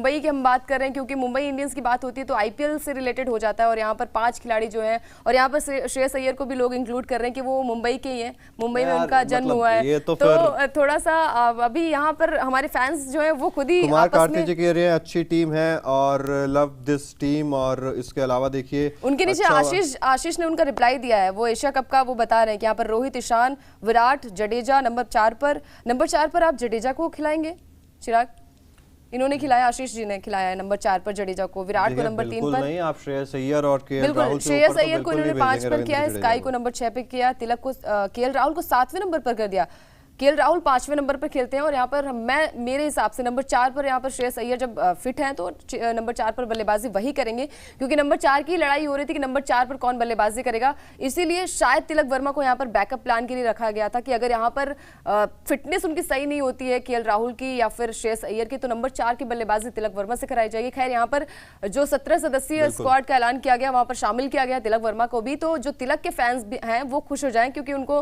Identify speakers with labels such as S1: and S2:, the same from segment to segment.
S1: मुंबई की हम बात कर रहे हैं, क्योंकि मुंबई इंडियंस की बात होती है तो आईपीएल से रिलेटेड हो जाता है, और यहाँ पर 5 खिलाड़ी जो हैं, और यहाँ पर श्रेयस अय्यर को भी लोग इंक्लूड कर रहे हैं कि वो मुंबई के ही हैं, मुंबई में उनका जन्म हुआ है। तो थोड़ा सा अभी यहाँ पर हमारे फैंस जो है वो खुद ही
S2: कुमार कार्तिक जी कह रहे हैं अच्छी टीम है और लव दिस टीम, और इसके अलावा देखिए
S1: उनके नीचे आशीष ने उनका रिप्लाई दिया है, वो एशिया कप का वो बता रहे हैं कि यहाँ पर रोहित, ईशान, विराट, जडेजा नंबर 4 पर आप जडेजा को खिलाएंगे चिराग? इन्होंने खिलाया, आशीष जी ने खिलाया है नंबर 4 पर जडेजा को, विराट को नंबर 3 पर।
S2: नहीं, आप श्रेयस अय्यर और केएल राहुल
S1: श्रेयस अय्यर को इन्होंने 5 पर किया है, स्काई को नंबर 6 पे किया, तिलक को केएल राहुल को 7वें नंबर पर कर दिया। केएल राहुल 5वें नंबर पर खेलते हैं, और यहाँ पर मेरे हिसाब से नंबर 4 पर यहाँ पर श्रेयस अय्यर जब फिट हैं तो नंबर 4 पर बल्लेबाजी वही करेंगे, क्योंकि नंबर 4 की लड़ाई हो रही थी कि नंबर 4 पर कौन बल्लेबाजी करेगा। इसीलिए शायद तिलक वर्मा को यहाँ पर बैकअप प्लान के लिए रखा गया था कि अगर यहाँ पर फिटनेस उनकी सही नहीं होती है केएल राहुल की या फिर श्रेयस अय्यर की, तो नंबर 4 की बल्लेबाजी तिलक वर्मा से कराई जाएगी। खैर, यहाँ पर जो 17 सदस्यीय स्क्वाड का ऐलान किया गया, वहां पर शामिल किया गया तिलक वर्मा को भी, तो जो तिलक के फैंस हैं वो खुश हो जाएं, क्योंकि उनको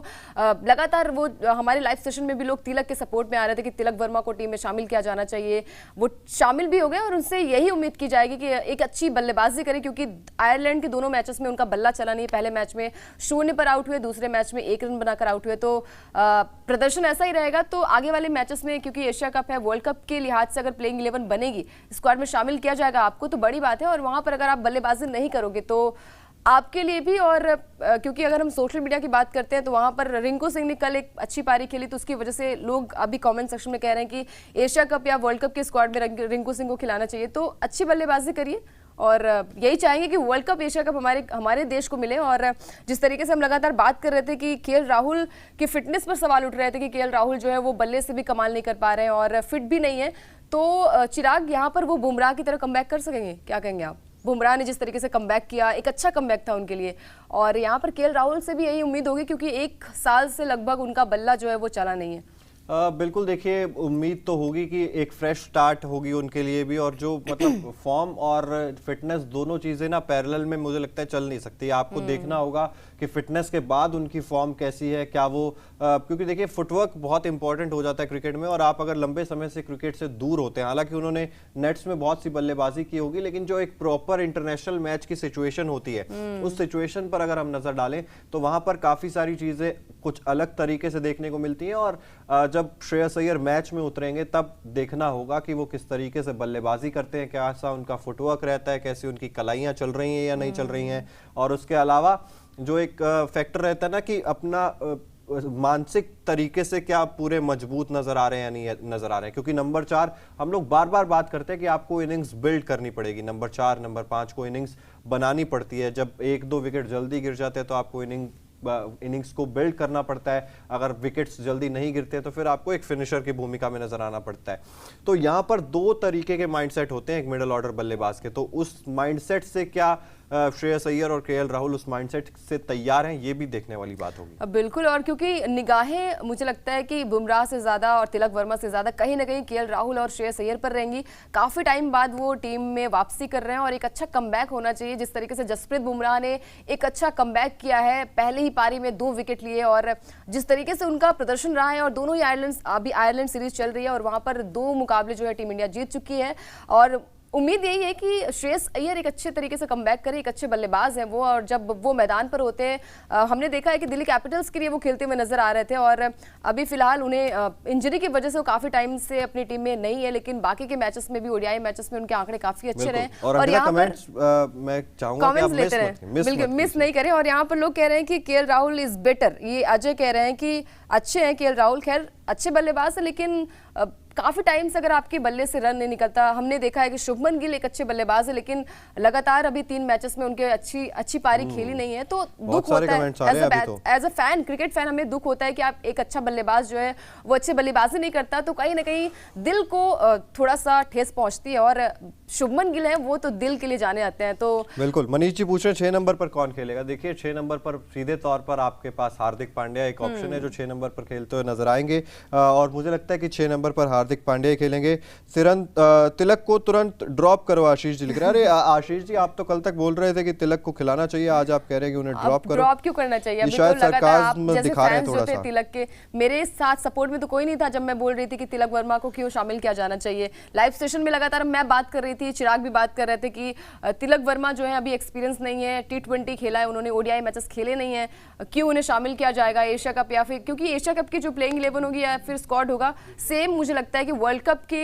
S1: लगातार वो हमारे लाइव सेशन में भी लोग तिलक के सपोर्ट में आ रहे थे कि तिलक वर्मा को टीम में शामिल किया जाना चाहिए। वो शामिल भी हो गए, और उनसे यही उम्मीद की जाएगी कि एक अच्छी बल्लेबाजी करे, क्योंकि आयरलैंड के दोनों मैचेस में उनका बल्ला चला नहीं। पहले मैच में 0 पर आउट हुए, दूसरे मैच में 1 रन बनाकर आउट हुए, तो प्रदर्शन ऐसा ही रहेगा। तो आगे वाले मैचेस में, क्योंकि एशिया कप है, वर्ल्ड कप के लिहाज से अगर प्लेइंग 11 बनेगी, स्क्वाड में शामिल किया जाएगा आपको, तो बड़ी बात है। और वहां पर अगर आप बल्लेबाजी नहीं करोगे तो आपके लिए भी, और क्योंकि अगर हम सोशल मीडिया की बात करते हैं तो वहां पर रिंकू सिंह ने कल एक अच्छी पारी खेली, तो उसकी वजह से लोग अभी कमेंट सेक्शन में कह रहे हैं कि एशिया कप या वर्ल्ड कप के स्क्वाड में रिंकू सिंह को खिलाना चाहिए। तो अच्छी बल्लेबाजी करिए, और यही चाहेंगे कि वर्ल्ड कप, एशिया कप हमारे देश को मिले। और जिस तरीके से हम लगातार बात कर रहे थे कि केएल राहुल की फिटनेस पर सवाल उठ रहे थे कि केएल राहुल जो है वो बल्ले से भी कमाल नहीं कर पा रहे हैं और फिट भी नहीं है, तो चिराग यहाँ पर वो बुमराह की तरह कमबैक कर सकेंगे? क्या कहेंगे आप? बुमराह ने जिस तरीके से कमबैक किया, एक अच्छा कमबैक था उनके लिए, और यहाँ पर केएल राहुल से भी यही उम्मीद होगी, क्योंकि 1 साल से लगभग उनका बल्ला जो है वो चला नहीं है।
S2: बिल्कुल, देखिए उम्मीद तो होगी कि एक फ्रेश स्टार्ट होगी उनके लिए भी, और जो मतलब फॉर्म और फिटनेस दोनों चीजें ना पैरेलल में मुझे लगता है चल नहीं सकती। आपको देखना होगा कि फिटनेस के बाद उनकी फॉर्म कैसी है, क्या वो क्योंकि देखिए फुटवर्क बहुत इंपॉर्टेंट हो जाता है क्रिकेट में, और आप अगर लंबे समय से क्रिकेट से दूर होते हैं, हालांकि उन्होंने नेट्स में बहुत सी बल्लेबाजी की होगी, लेकिन जो एक प्रॉपर इंटरनेशनल मैच की सिचुएशन होती है, उस सिचुएशन पर अगर हम नजर डालें तो वहां पर काफी सारी चीजें कुछ अलग तरीके से देखने को मिलती हैं। और जब श्रेयस अय्यर मैच में उतरेंगे तब देखना होगा कि वो किस तरीके से बल्लेबाजी करते हैं, कैसा उनका फुटवर्क रहता है, कैसी उनकी कलाइयां चल रही हैं या नहीं चल रही हैं। और उसके अलावा जो एक फैक्टर रहता है ना कि अपना मानसिक तरीके से क्या पूरे मजबूत नजर आ रहे हैं या नहीं नजर आ रहे हैं, क्योंकि नंबर 4 हम लोग बार बार बात करते हैं कि आपको इनिंग्स बिल्ड करनी पड़ेगी। नंबर 4 नंबर 5 को इनिंग्स बनानी पड़ती है। जब 1-2 विकेट जल्दी गिर जाते हैं तो आपको इनिंग्स को बिल्ड करना पड़ता है। अगर विकेट्स जल्दी नहीं गिरते तो फिर आपको एक फिनिशर की भूमिका में नजर आना पड़ता है। तो यहाँ पर 2 तरीके के माइंडसेट होते हैं एक मिडिल ऑर्डर बल्लेबाज के, तो उस माइंडसेट से क्या श्रेयस अय्यर और केएल राहुल उस माइंडसेट से तैयार हैं, ये भी देखने वाली बात होगी।
S1: बिल्कुल, और क्योंकि निगाहें मुझे लगता है कि बुमराह से ज्यादा और तिलक वर्मा से ज्यादा कहीं ना कहीं केएल राहुल और श्रेयस अय्यर पर रहेंगी। काफी टाइम बाद वो टीम में वापसी कर रहे हैं और एक अच्छा कमबैक होना चाहिए। जिस तरीके से जसप्रीत बुमराह ने एक अच्छा कमबैक किया है, पहले ही पारी में 2 विकेट लिए, और जिस तरीके से उनका प्रदर्शन रहा है, और दोनों ही आयरलैंड सीरीज चल रही है और वहां पर 2 मुकाबले जो है टीम इंडिया जीत चुकी है, और उम्मीद यही है कि श्रेयस अय्यर एक अच्छे तरीके से कमबैक करे। एक अच्छे बल्लेबाज हैं वो, और जब वो मैदान पर होते हैं, हमने देखा है कि दिल्ली कैपिटल्स के लिए वो खेलते हुए नजर आ रहे थे, और अभी फिलहाल उन्हें इंजरी की वजह से वो काफी टाइम से अपनी टीम में नहीं है, लेकिन बाकी के मैचेस में भी, ओडीआई मैचेस में उनके आंकड़े काफी अच्छे रहे।
S2: और यहाँ पर मैं चाहूंगा कि आप
S1: लेते रहे, बिल्कुल मिस नहीं करें। और यहाँ पर लोग कह रहे हैं कि केएल राहुल इज बेटर, ये अजय कह रहे हैं कि अच्छे हैं केएल राहुल। खैर अच्छे बल्लेबाज है, लेकिन काफी टाइम से अगर आपके बल्ले से रन नहीं निकलता, हमने देखा है कि शुभमन गिल एक अच्छे बल्लेबाज है, लेकिन लगातार अभी 3 मैचेस में उनके अच्छी पारी खेली नहीं है, तो दुख होता है। As a fan, cricket fan, हमें दुख होता है कि आप एक अच्छा बल्लेबाज जो है वो अच्छे बल्लेबाजी नहीं करता, तो कहीं ना कहीं दिल को थोड़ा सा ठेस पहुंचती है। और शुभमन गिल है वो तो दिल के लिए जाने आते हैं। तो
S2: बिल्कुल, मनीष जी पूछ रहे हैं 6 नंबर पर कौन खेलेगा। देखिए 6 नंबर पर सीधे तौर पर आपके पास हार्दिक पांड्या एक ऑप्शन है जो 6 नंबर पर खेलते हुए नजर आएंगे, और मुझे लगता है कि 6 नंबर पर हार्दिक पांड्या खेलेंगे। तिलक को तुरंत ड्रॉप करो, आशीष जी लिख रहे हैं। अरे आशीष जी, आप तो कल तक बोल रहे थे कि तिलक को खिलाना चाहिए, आज आप कह रहे हैं कि उन्हें ड्रॉप करो।
S1: ड्रॉप क्यों करना चाहिए? अभी
S2: शायद
S1: तो
S2: सरकाज़्म दिखा रहे हैं थोड़ा सा।
S1: तिलक के मेरे साथ सपोर्ट में तो कोई नहीं था जब मैं बोल रही थी कि तिलक वर्मा को क्यों शामिल किया जाना चाहिए। लाइव सेशन में लगातार मैं बात कर रही थी, चिराग भी बात कर रहे थे कि तिलक वर्मा जो है अभी एक्सपीरियंस नहीं है, T20 खेला है उन्होंने, ओडीआई मैचेस खेले नहीं है, क्यों उन्हें शामिल किया जाएगा एशिया कप, या फिर क्योंकि एशिया कप की जो प्लेइंग 11 होगी या फिर स्क्वाड होगा सेम मुझे लगता है कि वर्ल्ड कप के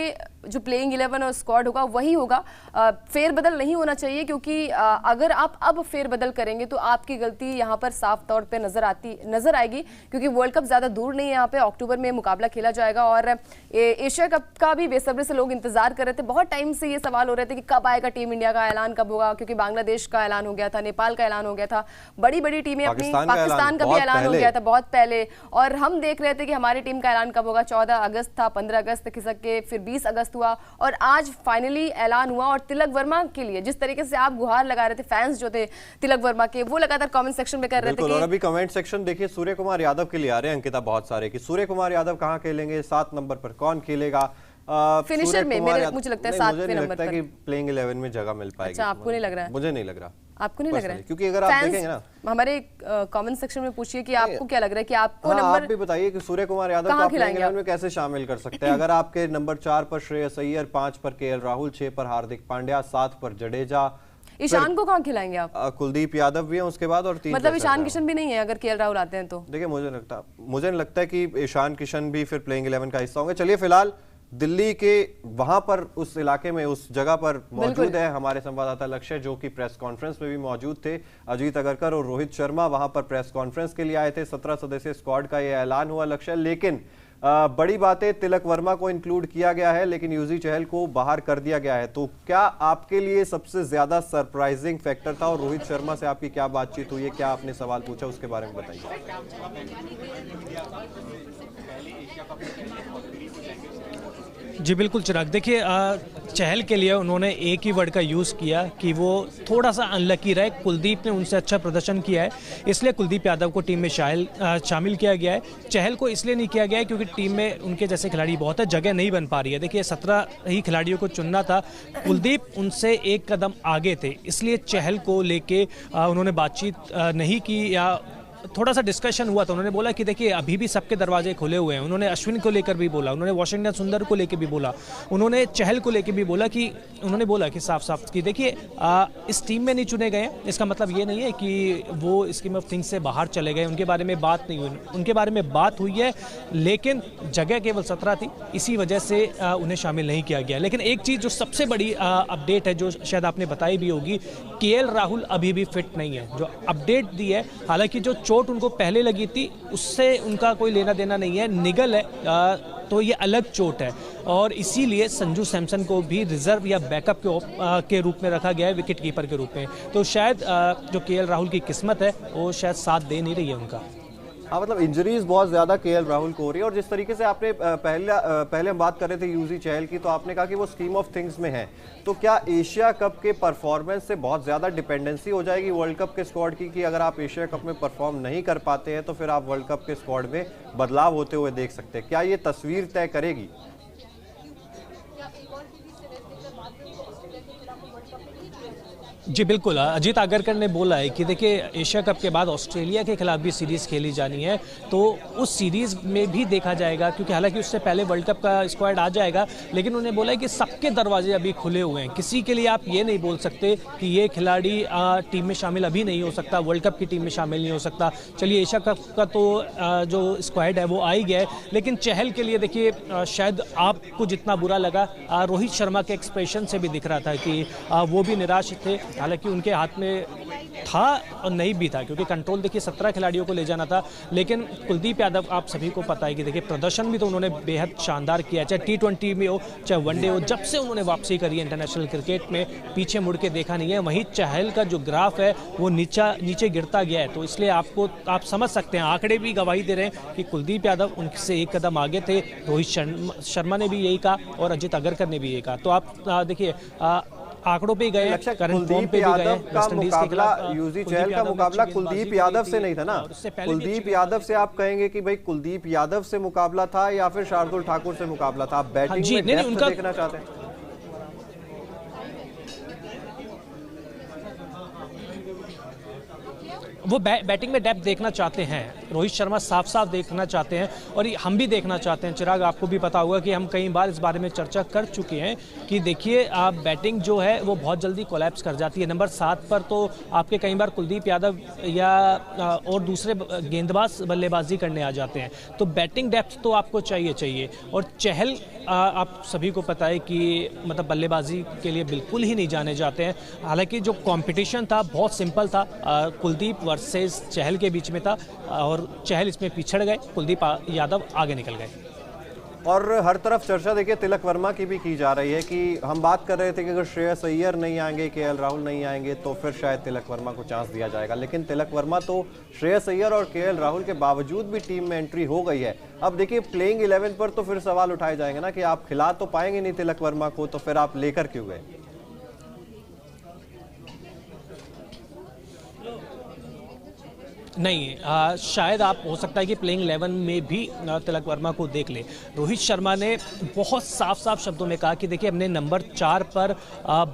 S1: जो प्लेइंग 11 और स्क्वाड होगा वही होगा। फेरबदल नहीं होना चाहिए, क्योंकि अगर आप अब फेरबदल करेंगे तो आपकी गलती यहाँ पर साफ तौर पे नजर आएगी, क्योंकि वर्ल्ड कप ज्यादा दूर नहीं है, यहाँ पे अक्टूबर में मुकाबला खेला जाएगा और एशिया कप का भी बेसब्री से लोग इंतजार कर रहे थे। बहुत टाइम से ये सवाल हो रहे थे कि कब आएगा टीम इंडिया का ऐलान, कब होगा, क्योंकि बांग्लादेश का ऐलान हो गया था, नेपाल का ऐलान हो गया था, बड़ी बड़ी टीमें अपनी, पाकिस्तान का भी ऐलान हो गया था बहुत पहले, और हम देख रहे थे कि हमारी टीम का ऐलान कब होगा। 14 अगस्त था, 15 अगस्त खिसक के फिर 20 अगस्त हुआ और आज फाइनली ऐलान हुआ। और तिलक वर्मा के लिए जिस तरीके से आप गुहार लगा रहे थे, फैंस जो थे तिलक वर्मा के, वो लगातार कमेंट सेक्शन में कर रहे थे कि,
S2: और अभी कमेंट सेक्शन देखिए सूर्य कुमार यादव के लिए आ रहे हैं अंकिता बहुत सारे कि सूर्य कुमार यादव कहां खेलेंगे, 7 नंबर पर कौन खेलेगा,
S1: फिनिशर में मुझे लगता है 7वें नंबर पर
S2: कि प्लेइंग 11 में जगह मिल पाएगी।
S1: अच्छा, आपको नहीं लग रहा है?
S2: मुझे नहीं लग रहा।
S1: आपको नहीं लग रहा है?
S2: क्योंकि अगर आप देखेंगे ना,
S1: हमारे कमेंट सेक्शन में पूछिए कि आपको क्या लग रहा है कि आपको
S2: नंबर, आप भी बताइए कि सूर्य कुमार यादव को प्लेइंग 11 में कैसे शामिल कर सकते हैं। अगर आपके नंबर 4 पर श्रेयस अय्यर, 5 पर केएल राहुल, 6 पर हार्दिक पांड्या, 7 पर जडेजा,
S1: ईशान को कहाँ खिलाएंगे आप?
S2: कुलदीप यादव भी है उसके बाद, और 3
S1: मतलब ईशान किशन भी नहीं है अगर केएल राहुल आते हैं तो?
S2: देखिए मुझे नहीं लगता है कि ईशान किशन भी फिर प्लेइंग 11 का हिस्सा होंगे। चलिए फिलहाल दिल्ली के वहां पर उस इलाके में उस जगह पर मौजूद है हमारे संवाददाता लक्ष्य, जो कि प्रेस कॉन्फ्रेंस में भी मौजूद थे। अजीत अगरकर और रोहित शर्मा वहां पर प्रेस कॉन्फ्रेंस के लिए आए थे। 17 सदस्यीय स्क्वाड का यह ऐलान हुआ लक्ष्य, लेकिन बड़ी बात है तिलक वर्मा को इंक्लूड किया गया है लेकिन युजवेंद्र चहल को बाहर कर दिया गया है। तो क्या आपके लिए सबसे ज्यादा सरप्राइजिंग फैक्टर था, और रोहित शर्मा से आपकी क्या बातचीत हुई है, क्या आपने सवाल पूछा, उसके बारे में बताइए।
S3: जी बिल्कुल चिराग, देखिए चहल के लिए उन्होंने एक ही वर्ड का यूज़ किया कि वो थोड़ा सा अनलकी रहे। कुलदीप ने उनसे अच्छा प्रदर्शन किया है, इसलिए कुलदीप यादव को टीम में शामिल किया गया है। चहल को इसलिए नहीं किया गया है क्योंकि टीम में उनके जैसे खिलाड़ी बहुत है, जगह नहीं बन पा रही है। देखिए 17 ही खिलाड़ियों को चुनना था, कुलदीप उनसे एक कदम आगे थे, इसलिए चहल को लेके उन्होंने बातचीत नहीं की, या थोड़ा सा डिस्कशन हुआ। तो उन्होंने बोला कि देखिए अभी भी सबके दरवाजे खुले हुए हैं। उन्होंने अश्विन को लेकर भी बोला, उन्होंने वाशिंगटन सुंदर को लेकर भी बोला, उन्होंने चहल को लेकर भी बोला कि उन्होंने बोला कि साफ साफ कि देखिए इस टीम में नहीं चुने गए, इसका मतलब ये नहीं है कि वो स्कीम ऑफ थिंग्स से बाहर चले गए, उनके बारे में बात नहीं हुई। उनके बारे में बात हुई है लेकिन जगह केवल 17 थी, इसी वजह से उन्हें शामिल नहीं किया गया। लेकिन एक चीज़ जो सबसे बड़ी अपडेट है, जो शायद आपने बताई भी होगी, केएल राहुल अभी भी फिट नहीं है। जो अपडेट दी है, हालांकि जो चोट उनको पहले लगी थी उससे उनका कोई लेना देना नहीं है, निगल है, तो ये अलग चोट है, और इसीलिए संजू सैमसन को भी रिजर्व या बैकअप के रूप में रखा गया है, विकेट कीपर के रूप में। तो शायद जो केएल राहुल की किस्मत है वो शायद साथ दे नहीं रही है उनका।
S2: हाँ, मतलब इंजरीज बहुत ज्यादा केएल राहुल को हो रही है। और जिस तरीके से आपने पहले हम बात कर रहे थे युजवेंद्र चहल की, तो आपने कहा कि वो स्कीम ऑफ थिंग्स में है, तो क्या एशिया कप के परफॉर्मेंस से बहुत ज्यादा डिपेंडेंसी हो जाएगी वर्ल्ड कप के स्क्वाड की, कि अगर आप एशिया कप में परफॉर्म नहीं कर पाते हैं तो फिर आप वर्ल्ड कप के स्क्वाड में बदलाव होते हुए देख सकते हैं? क्या ये तस्वीर तय करेगी?
S3: जी बिल्कुल, अजीत आगरकर ने बोला है कि देखिए एशिया कप के बाद ऑस्ट्रेलिया के खिलाफ भी सीरीज़ खेली जानी है, तो उस सीरीज़ में भी देखा जाएगा, क्योंकि हालांकि उससे पहले वर्ल्ड कप का स्क्वाड आ जाएगा, लेकिन उन्होंने बोला है कि सबके दरवाजे अभी खुले हुए हैं। किसी के लिए आप ये नहीं बोल सकते कि ये खिलाड़ी टीम में शामिल अभी नहीं हो सकता, वर्ल्ड कप की टीम में शामिल नहीं हो सकता। चलिए एशिया कप का तो जो स्क्वाड है वो आ ही गया है, लेकिन चहल के लिए देखिए शायद आपको जितना बुरा लगा, रोहित शर्मा के एक्सप्रेशन से भी दिख रहा था कि वो भी निराश थे। हालांकि उनके हाथ में था और नहीं भी था, क्योंकि कंट्रोल देखिए 17 खिलाड़ियों को ले जाना था। लेकिन कुलदीप यादव आप सभी को पता है कि देखिए प्रदर्शन भी तो उन्होंने बेहद शानदार किया, चाहे T20 में हो चाहे वनडे हो। जब से उन्होंने वापसी करी है इंटरनेशनल क्रिकेट में, पीछे मुड़ के देखा नहीं है। वहीं चहल का जो ग्राफ है वो नीचे गिरता गया है, तो इसलिए आप समझ सकते हैं, आंकड़े भी गवाही दे रहे हैं कि कुलदीप यादव उनसे एक कदम आगे थे। रोहित शर्मा ने भी यही कहा और अजीत अगरकर ने भी यही कहा। तो आप देखिए आंकड़ों पे गए,
S2: लक्ष्य
S3: करंट फॉर्म
S2: कुलदीप
S3: पे भी गए।
S2: यादव का
S3: वेस्ट इंडीज के
S2: मुकाबला,
S3: खिलाफ
S2: यूजी चहल का मुकाबला कुलदीप यादव से नहीं था ना। कुलदीप यादव से आप कहेंगे कि भाई कुलदीप यादव से मुकाबला था या फिर शार्दुल ठाकुर से मुकाबला था? आप बैटिंग में डेप्थ देखना चाहते हैं?
S3: वो बैटिंग में डेप्थ देखना चाहते हैं, रोहित शर्मा साफ साफ देखना चाहते हैं, और हम भी देखना चाहते हैं। चिराग, आपको भी पता होगा कि हम कई बार इस बारे में चर्चा कर चुके हैं कि देखिए आप बैटिंग जो है वो बहुत जल्दी कोलैप्स कर जाती है। नंबर 7 पर तो आपके कई बार कुलदीप यादव या और दूसरे गेंदबाज बल्लेबाजी करने आ जाते हैं, तो बैटिंग डेप्थ तो आपको चाहिए। और चहल आप सभी को पता है कि मतलब बल्लेबाजी के लिए बिल्कुल ही नहीं जाने जाते हैं। हालांकि जो कंपटीशन था बहुत सिंपल था, कुलदीप वर्सेस चहल के बीच में था, और चहल इसमें पिछड़ गए, कुलदीप यादव आगे निकल गए।
S2: और हर तरफ चर्चा देखिए तिलक वर्मा की भी की जा रही है कि हम बात कर रहे थे कि अगर श्रेयस अय्यर नहीं आएंगे, केएल राहुल नहीं आएंगे तो फिर शायद तिलक वर्मा को चांस दिया जाएगा, लेकिन तिलक वर्मा तो श्रेयस अय्यर और केएल राहुल के बावजूद भी टीम में एंट्री हो गई है। अब देखिए प्लेइंग 11 पर तो फिर सवाल उठाए जाएंगे ना कि आप खिला तो पाएंगे नहीं तिलक वर्मा को, तो फिर आप लेकर क्यों गए?
S3: नहीं, शायद आप हो सकता है कि प्लेइंग 11 में भी तिलक वर्मा को देख ले। रोहित शर्मा ने बहुत साफ शब्दों में कहा कि देखिए हमने नंबर 4 पर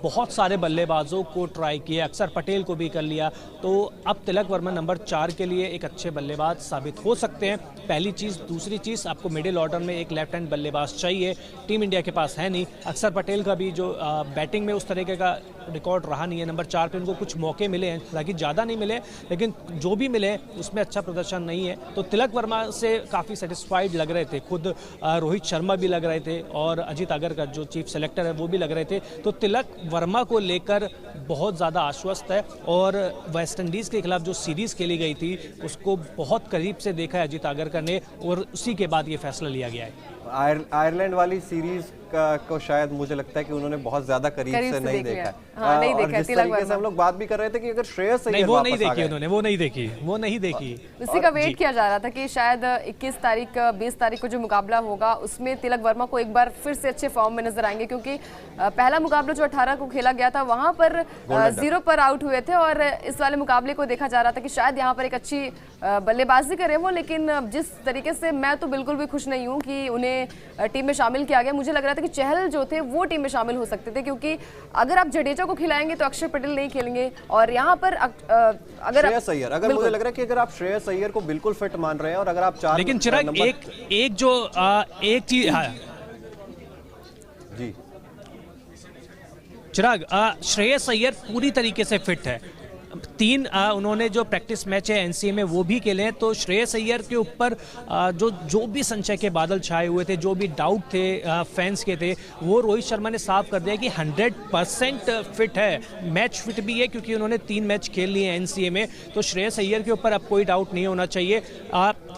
S3: बहुत सारे बल्लेबाजों को ट्राई किया, अक्षर पटेल को भी कर लिया, तो अब तिलक वर्मा नंबर 4 के लिए एक अच्छे बल्लेबाज साबित हो सकते हैं। पहली चीज़। दूसरी चीज़, आपको मिडिल ऑर्डर में एक लेफ्ट हैंड बल्लेबाज चाहिए, टीम इंडिया के पास है नहीं। अक्षर पटेल का भी जो बैटिंग में उस तरीके का रिकॉर्ड रहा नहीं है। नंबर 4 पे उनको कुछ मौके मिले हैं, हालांकि ज़्यादा नहीं मिले, लेकिन जो भी मिले उसमें अच्छा प्रदर्शन नहीं है। तो तिलक वर्मा से काफ़ी सेटिस्फाइड लग रहे थे, खुद रोहित शर्मा भी लग रहे थे, और अजीत अगरकर जो चीफ सेलेक्टर है वो भी लग रहे थे। तो तिलक वर्मा को लेकर बहुत ज़्यादा आश्वस्त है, और वेस्ट इंडीज़ के खिलाफ जो सीरीज़ खेली गई थी उसको बहुत करीब से देखा है अजीत अगरकर ने, और उसी के बाद ये फैसला लिया गया है।
S2: आयरलैंड वाली सीरीज को शायद मुझे लगता है कि उन्होंने बहुत ज्यादा करीब से नहीं देखा।
S1: हाँ, नहीं
S2: और जिस तरीके से हम लोग बात भी कर रहे थे कि अगर श्रेयस अय्यर
S3: वो नहीं देखी उन्होंने, वो नहीं देखी।
S1: उसी का वेट किया जा रहा था कि शायद 21 तारीख 20 तारीख को जो मुकाबला होगा उसमें तिलक वर्मा को एक बार फिर से अच्छे फॉर्म में नजर आएंगे, क्योंकि पहला मुकाबला जो 18 को खेला गया था वहां पर 0 पर आउट हुए थे, और इस वाले मुकाबले को देखा जा रहा था कि शायद यहाँ पर एक अच्छी बल्लेबाजी करें वो। लेकिन जिस तरीके से, मैं तो बिल्कुल भी खुश नहीं हूँ कि उन्हें टीम में शामिल किया गया। मुझे लग रहा था कि चहल जो थे वो टीम में शामिल हो सकते थे, क्योंकि अगर आप जडेजा को खिलाएंगे तो अक्षर पटेल नहीं खेलेंगे, और यहाँ पर अगर
S2: श्रेयस अय्यर, अगर मुझे लग रहा है कि अगर आप श्रेयस अय्यर को बिल्कुल फिट मान रहे हैं, और अगर आप 4
S3: लेकिन चिराग एक चीज
S2: जी
S3: चिराग, श्रेयस अय्यर पूरी तरीके से फिट है। 3 उन्होंने जो प्रैक्टिस मैच है एनसीए में वो भी खेले हैं, तो श्रेयस अय्यर के ऊपर जो भी संशय के बादल छाए हुए थे, जो भी डाउट थे फैंस के थे, वो रोहित शर्मा ने साफ कर दिया कि 100% फिट है। मैच फिट भी है क्योंकि उन्होंने 3 मैच खेल लिए हैं एनसीए में, तो श्रेयस अय्यर के ऊपर अब कोई डाउट नहीं होना चाहिए।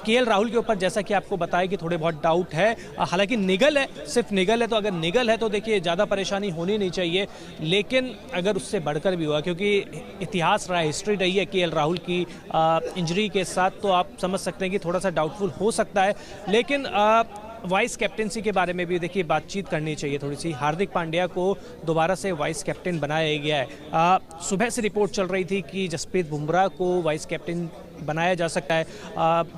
S3: केएल राहुल के ऊपर जैसा कि आपको बताया कि थोड़े बहुत डाउट है, हालांकि निगल है, सिर्फ निगल है, तो अगर निगल है तो देखिए ज़्यादा परेशानी होनी नहीं चाहिए, लेकिन अगर उससे बढ़कर भी हुआ, क्योंकि इतिहास रहा, हिस्ट्री रही है केएल राहुल की इंजरी के साथ, तो आप समझ सकते हैं कि थोड़ा सा डाउटफुल हो सकता है। लेकिन वाइस कैप्टनसी के बारे में भी देखिए बातचीत करनी चाहिए थोड़ी सी। हार्दिक पांड्या को दोबारा से वाइस कैप्टन बनाया गया है। सुबह से रिपोर्ट चल रही थी कि जसप्रीत बुमराह को वाइस कैप्टन बनाया जा सकता है।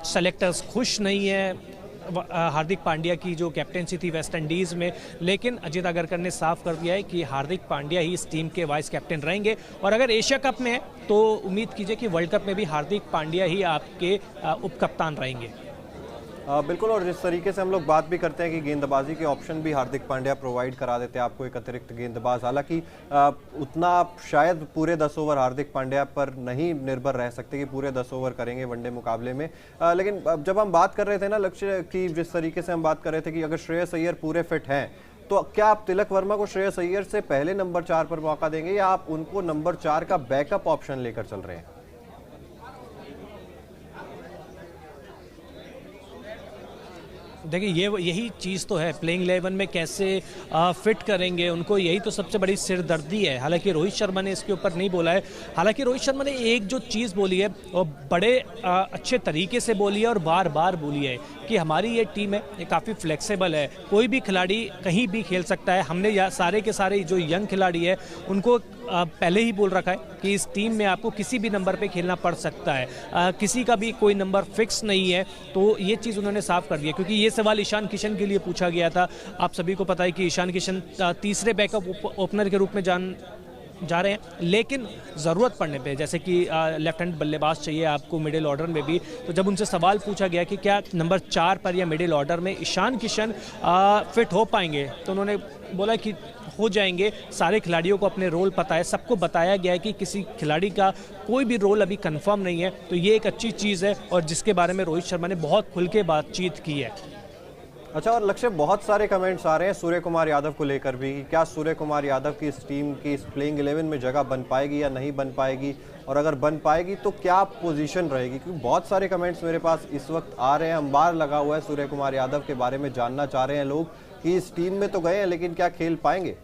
S3: सेलेक्टर्स खुश नहीं है हार्दिक पांड्या की जो कैप्टनसी थी वेस्ट इंडीज़ में, लेकिन अजीत अगरकर ने साफ कर दिया है कि हार्दिक पांड्या ही इस टीम के वाइस कैप्टन रहेंगे, और अगर एशिया कप में है तो उम्मीद कीजिए कि वर्ल्ड कप में भी हार्दिक पांड्या ही आपके उप कप्तान रहेंगे।
S2: बिल्कुल, और जिस तरीके से हम लोग बात भी करते हैं कि गेंदबाजी के ऑप्शन भी हार्दिक पांड्या प्रोवाइड करा देते हैं आपको, एक अतिरिक्त गेंदबाज। हालांकि उतना आप शायद पूरे 10 ओवर हार्दिक पांड्या पर नहीं निर्भर रह सकते कि पूरे 10 ओवर करेंगे वनडे मुकाबले में। लेकिन जब हम बात कर रहे थे ना लक्ष्य की, जिस तरीके से हम बात कर रहे थे कि अगर श्रेयस अय्यर पूरे फिट हैं, तो क्या आप तिलक वर्मा को श्रेयस अय्यर से पहले नंबर 4 पर मौका देंगे, या आप उनको नंबर 4 का बैकअप ऑप्शन लेकर चल रहे हैं?
S3: देखिए यही चीज़ तो है, प्लेइंग 11 में कैसे फिट करेंगे उनको, यही तो सबसे बड़ी सिरदर्दी है। हालांकि रोहित शर्मा ने इसके ऊपर नहीं बोला है। हालांकि रोहित शर्मा ने एक जो चीज़ बोली है वो बड़े अच्छे तरीके से बोली है और बार बार बोली है कि हमारी ये टीम है ये काफ़ी फ्लेक्सिबल है, कोई भी खिलाड़ी कहीं भी खेल सकता है। हमने सारे के सारे जो यंग खिलाड़ी है उनको पहले ही बोल रखा है कि इस टीम में आपको किसी भी नंबर पे खेलना पड़ सकता है, किसी का भी कोई नंबर फिक्स नहीं है। तो ये चीज़ उन्होंने साफ कर दिया, क्योंकि ये सवाल ईशान किशन के लिए पूछा गया था। आप सभी को पता है कि ईशान किशन तीसरे बैकअप ओपनर के रूप में जा रहे हैं, लेकिन ज़रूरत पड़ने पे जैसे कि लेफ्ट हैंड बल्लेबाज चाहिए आपको मिडिल ऑर्डर में भी। तो जब उनसे सवाल पूछा गया कि क्या नंबर 4 पर या मिडिल ऑर्डर में ईशान किशन फिट हो पाएंगे, तो उन्होंने बोला कि हो जाएंगे। सारे खिलाड़ियों को अपने रोल पता है, सबको बताया गया है कि किसी खिलाड़ी का कोई भी रोल अभी कंफर्म नहीं है। तो ये एक अच्छी चीज़ है और जिसके बारे में रोहित शर्मा ने बहुत खुल के बातचीत की है।
S2: अच्छा, और लक्ष्य बहुत सारे कमेंट्स आ रहे हैं सूर्य कुमार यादव को लेकर भी, क्या सूर्य कुमार यादव की इस टीम की इस प्लेइंग 11 में जगह बन पाएगी या नहीं बन पाएगी, और अगर बन पाएगी तो क्या पोजीशन रहेगी? क्योंकि बहुत सारे कमेंट्स मेरे पास इस वक्त आ रहे हैं, अंबार लगा हुआ है सूर्य कुमार यादव के बारे में जानना चाह रहे हैं लोग कि इस टीम में तो गए हैं लेकिन क्या खेल पाएंगे?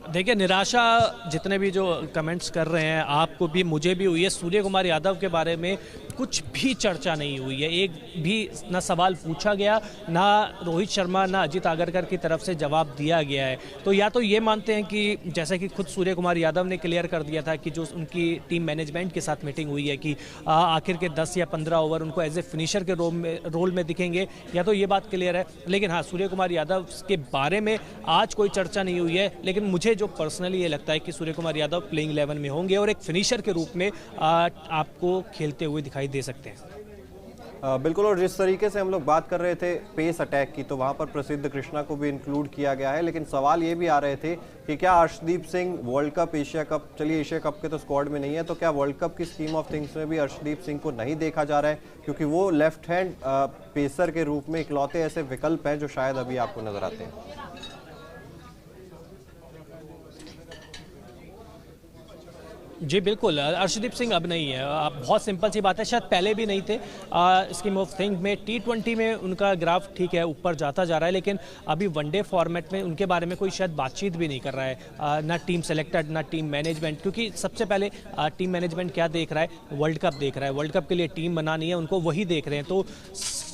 S3: देखिए, निराशा जितने भी जो कमेंट्स कर रहे हैं, आपको भी मुझे भी हुई है। सूर्य कुमार यादव के बारे में कुछ भी चर्चा नहीं हुई है, एक भी ना सवाल पूछा गया, ना रोहित शर्मा ना अजित आगरकर की तरफ से जवाब दिया गया है। तो या तो ये मानते हैं कि जैसे कि खुद सूर्य कुमार यादव ने क्लियर कर दिया था कि जो उनकी टीम मैनेजमेंट के साथ मीटिंग हुई है कि आखिर के 10 या 15 ओवर उनको एज ए फिनिशर के रोल में दिखेंगे, या तो ये बात क्लियर है। लेकिन हाँ, सूर्य कुमार यादव के बारे में आज कोई चर्चा नहीं हुई है, लेकिन मुझे जो पर्सनली ये लगता है कि सूर्य कुमार यादव प्लेइंग 11 में होंगे और एक फिनिशर के रूप में आपको खेलते हुए दिखाई दे सकते हैं।
S2: बिल्कुल, और जिस तरीके से हम लोग बात कर रहे थे पेस अटैक की, तो वहां पर प्रसिद्ध कृष्णा को भी इंक्लूड किया गया है। लेकिन सवाल ये भी आ रहे थे कि क्या Arshdeep Singh world cup, Asia cup, चलिए एशिया कप के तो स्क्वाड में नहीं है, तो क्या वर्ल्ड कप की स्कीम ऑफ थिंग्स में भी अर्शदीप सिंह को नहीं देखा जा रहा है? क्योंकि वो लेफ्ट हैंड पेसर के रूप में इकलौते ऐसे विकल्प हैं जो शायद अभी आपको नजर आते हैं।
S3: जी बिल्कुल, अर्शदीप सिंह अब नहीं है। बहुत सिंपल सी बात है, शायद पहले भी नहीं थे। स्कीम ऑफ थिंग में T20 में उनका ग्राफ ठीक है ऊपर जाता जा रहा है, लेकिन अभी वनडे फॉर्मेट में उनके बारे में कोई शायद बातचीत भी नहीं कर रहा है, ना टीम सेलेक्टेड ना टीम मैनेजमेंट। क्योंकि सबसे पहले टीम मैनेजमेंट क्या देख रहा है, वर्ल्ड कप देख रहा है, वर्ल्ड कप के लिए टीम बनानी है, उनको वही देख रहे हैं। तो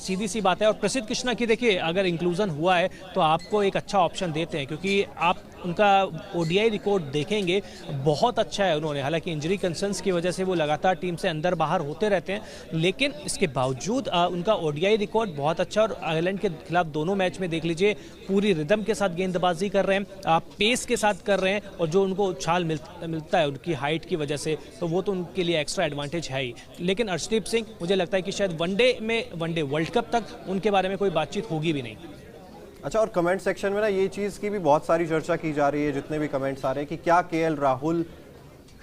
S3: सीधी सी बात है। और प्रसिद्ध कृष्णा की देखिए, अगर इंक्लूजन हुआ है तो आपको एक अच्छा ऑप्शन देते हैं, क्योंकि आप उनका ओडीआई रिकॉर्ड देखेंगे बहुत अच्छा है उन्होंने। हालांकि इंजरी कंसर्न्स की वजह से वो लगातार टीम से अंदर बाहर होते रहते हैं, लेकिन इसके बावजूद उनका ओडीआई रिकॉर्ड बहुत अच्छा। और आयरलैंड के खिलाफ दोनों मैच में देख लीजिए, पूरी रिदम के साथ गेंदबाजी कर रहे हैं, पेस के साथ कर रहे हैं, और जो उनको उछाल मिलता है उनकी हाइट की वजह से, तो वो तो उनके लिए एक्स्ट्रा एडवांटेज है ही। लेकिन अर्शदीप सिंह, मुझे लगता है कि शायद वनडे वर्ल्ड कप तक उनके बारे में कोई बातचीत होगी भी नहीं।
S2: अच्छा, और कमेंट सेक्शन में ना ये चीज़ की भी बहुत सारी चर्चा की जा रही है, जितने भी कमेंट्स आ रहे हैं, कि क्या केएल राहुल,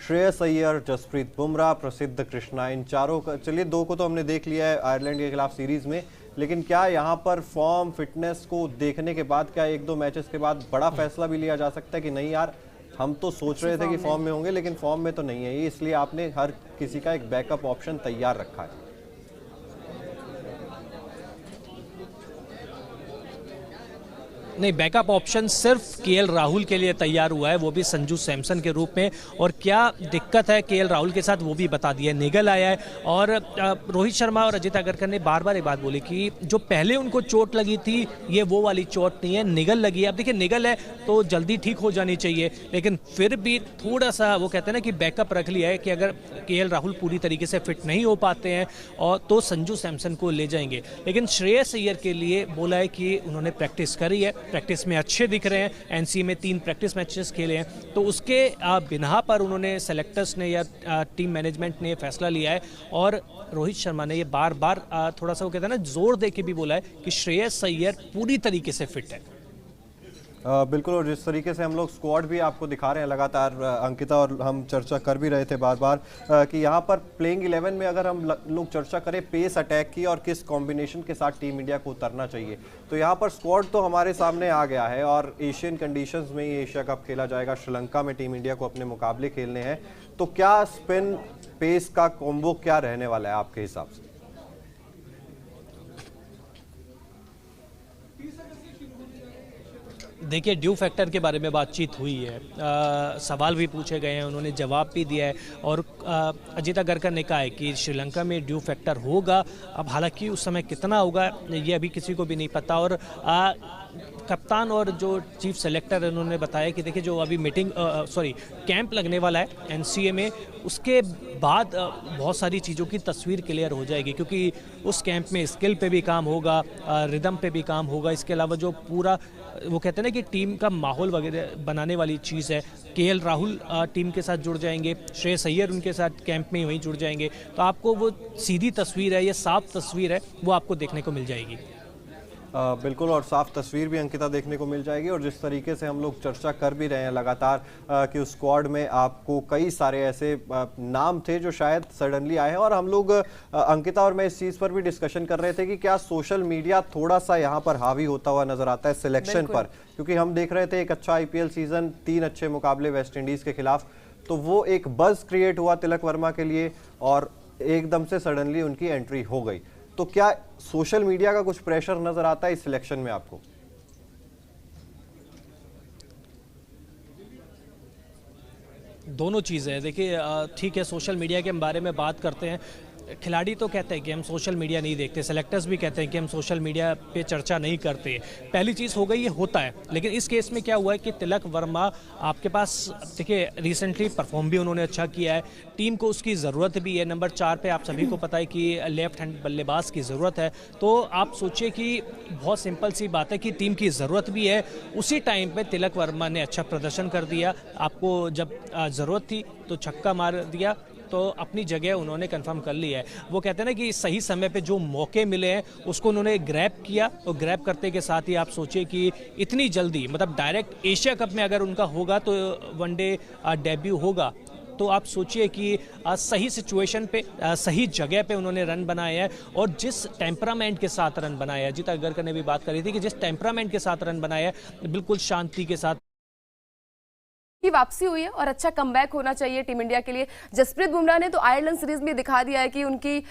S2: श्रेयस अय्यर, जसप्रीत बुमराह, प्रसिद्ध कृष्णा, इन चारों का, चलिए 2 को तो हमने देख लिया है आयरलैंड के खिलाफ सीरीज में, लेकिन क्या यहाँ पर फॉर्म फिटनेस को देखने के बाद क्या 1-2 मैचेस के बाद बड़ा फैसला भी लिया जा सकता है कि नहीं यार, हम तो सोच रहे थे कि फॉर्म में होंगे लेकिन फॉर्म में तो नहीं है ये, इसलिए आपने हर किसी का एक बैकअप ऑप्शन तैयार रखा है?
S3: नहीं, बैकअप ऑप्शन सिर्फ केएल राहुल के लिए तैयार हुआ है, वो भी संजू सैमसन के रूप में। और क्या दिक्कत है केएल राहुल के साथ वो भी बता दिया, निगल आया है। और रोहित शर्मा और अजित आगरकर ने बार बार एक बात बोली कि जो पहले उनको चोट लगी थी ये वो वाली चोट नहीं है, निगल लगी है। अब देखिए, निगल है तो जल्दी ठीक हो जानी चाहिए, लेकिन फिर भी थोड़ा सा वो कहते हैं ना कि बैकअप रख लिया है कि अगर केएल राहुल पूरी तरीके से फिट नहीं हो पाते हैं और तो संजू सैमसन को ले जाएंगे। लेकिन श्रेयस अय्यर के लिए बोला है कि उन्होंने प्रैक्टिस करी है, प्रैक्टिस में अच्छे दिख रहे हैं, एनसीए में 3 प्रैक्टिस मैचेस खेले हैं, तो उसके बिना पर उन्होंने सेलेक्टर्स ने या टीम मैनेजमेंट ने फैसला लिया है। और रोहित शर्मा ने ये बार बार थोड़ा सा वो कहते हैं ना जोर दे के भी बोला है कि श्रेयस अय्यर पूरी तरीके से फिट है।
S2: बिल्कुल, और जिस तरीके से हम लोग स्क्वाड भी आपको दिखा रहे हैं लगातार, अंकिता और हम चर्चा कर भी रहे थे बार बार कि यहाँ पर प्लेइंग 11 में अगर हम लोग चर्चा करें पेस अटैक की और किस कॉम्बिनेशन के साथ टीम इंडिया को उतरना चाहिए, तो यहाँ पर स्क्वाड तो हमारे सामने आ गया है। और एशियन कंडीशंस में ही एशिया कप खेला जाएगा, श्रीलंका में टीम इंडिया को अपने मुकाबले खेलने हैं, तो क्या स्पिन पेस का कॉम्बो क्या रहने वाला है आपके हिसाब से?
S3: देखिए, ड्यू फैक्टर के बारे में बातचीत हुई है, सवाल भी पूछे गए हैं, उन्होंने जवाब भी दिया है और अजित अगरकर ने कहा है कि श्रीलंका में ड्यू फैक्टर होगा। अब हालांकि उस समय कितना होगा ये अभी किसी को भी नहीं पता। और कप्तान और जो चीफ सेलेक्टर है उन्होंने बताया कि देखिए जो अभी कैंप लगने वाला है एनसीए में, उसके बाद बहुत सारी चीज़ों की तस्वीर क्लियर हो जाएगी, क्योंकि उस कैंप में स्किल पे भी काम होगा, रिदम पे भी काम होगा। इसके अलावा जो पूरा वो कहते हैं ना कि टीम का माहौल वगैरह बनाने वाली चीज़ है, केएल राहुल टीम के साथ जुड़ जाएंगे, श्रेयस अय्यर उनके साथ कैंप में वहीं जुड़ जाएंगे, तो आपको वो सीधी तस्वीर है, ये साफ तस्वीर है, वो आपको देखने को मिल जाएगी।
S2: बिल्कुल, और साफ तस्वीर भी अंकिता देखने को मिल जाएगी। और जिस तरीके से हम लोग चर्चा कर भी रहे हैं लगातार कि उस स्क्वाड में आपको कई सारे ऐसे नाम थे जो शायद सडनली आए हैं, और हम लोग अंकिता और मैं इस चीज़ पर भी डिस्कशन कर रहे थे कि क्या सोशल मीडिया थोड़ा सा यहाँ पर हावी होता हुआ नजर आता है सिलेक्शन पर, क्योंकि हम देख रहे थे एक अच्छा आईपीएल सीजन, 3 अच्छे मुकाबले वेस्ट इंडीज़ के खिलाफ, तो वो एक बज़ क्रिएट हुआ तिलक वर्मा के लिए और एकदम से सडनली उनकी एंट्री हो गई। तो क्या सोशल मीडिया का कुछ प्रेशर नजर आता है इस सिलेक्शन में आपको?
S3: दोनों चीज़ें हैं। देखिए, ठीक है, सोशल मीडिया के बारे में बात करते हैं, खिलाड़ी तो कहते हैं कि हम सोशल मीडिया नहीं देखते, सेलेक्टर्स भी कहते हैं कि हम सोशल मीडिया पे चर्चा नहीं करते। पहली चीज़ हो गई, ये होता है, लेकिन इस केस में क्या हुआ है कि तिलक वर्मा आपके पास, देखिए रिसेंटली परफॉर्म भी उन्होंने अच्छा किया है, टीम को उसकी ज़रूरत भी है। नंबर 4 पे आप सभी को पता है कि लेफ्ट हैंड बल्लेबाज की ज़रूरत है, तो आप सोचिए कि बहुत सिंपल सी बात है कि टीम की ज़रूरत भी है। उसी टाइम पर तिलक वर्मा ने अच्छा प्रदर्शन कर दिया, आपको जब ज़रूरत थी तो छक्का मार दिया, तो अपनी जगह उन्होंने कंफर्म कर लिया है। वो कहते हैं ना कि सही समय पे जो मौके मिले हैं उसको उन्होंने ग्रैब किया, और ग्रैब करते के साथ ही आप सोचिए कि इतनी जल्दी, मतलब डायरेक्ट एशिया कप में अगर उनका होगा तो वनडे डेब्यू होगा, तो आप सोचिए कि सही सिचुएशन पे, सही जगह पे उन्होंने रन बनाए हैं, और जिस टेम्परामेंट के साथ रन बनाया है, अजित अगरकर ने भी बात करी थी कि जिस टेम्परामेंट के साथ रन बनाया है, बिल्कुल शांति के साथ
S1: की वापसी हुई है और अच्छा कमबैक होना चाहिए टीम इंडिया के लिए। जसप्रीत बुमराह ने तो आयरलैंड सीरीज में दिखा दिया है कि उनकी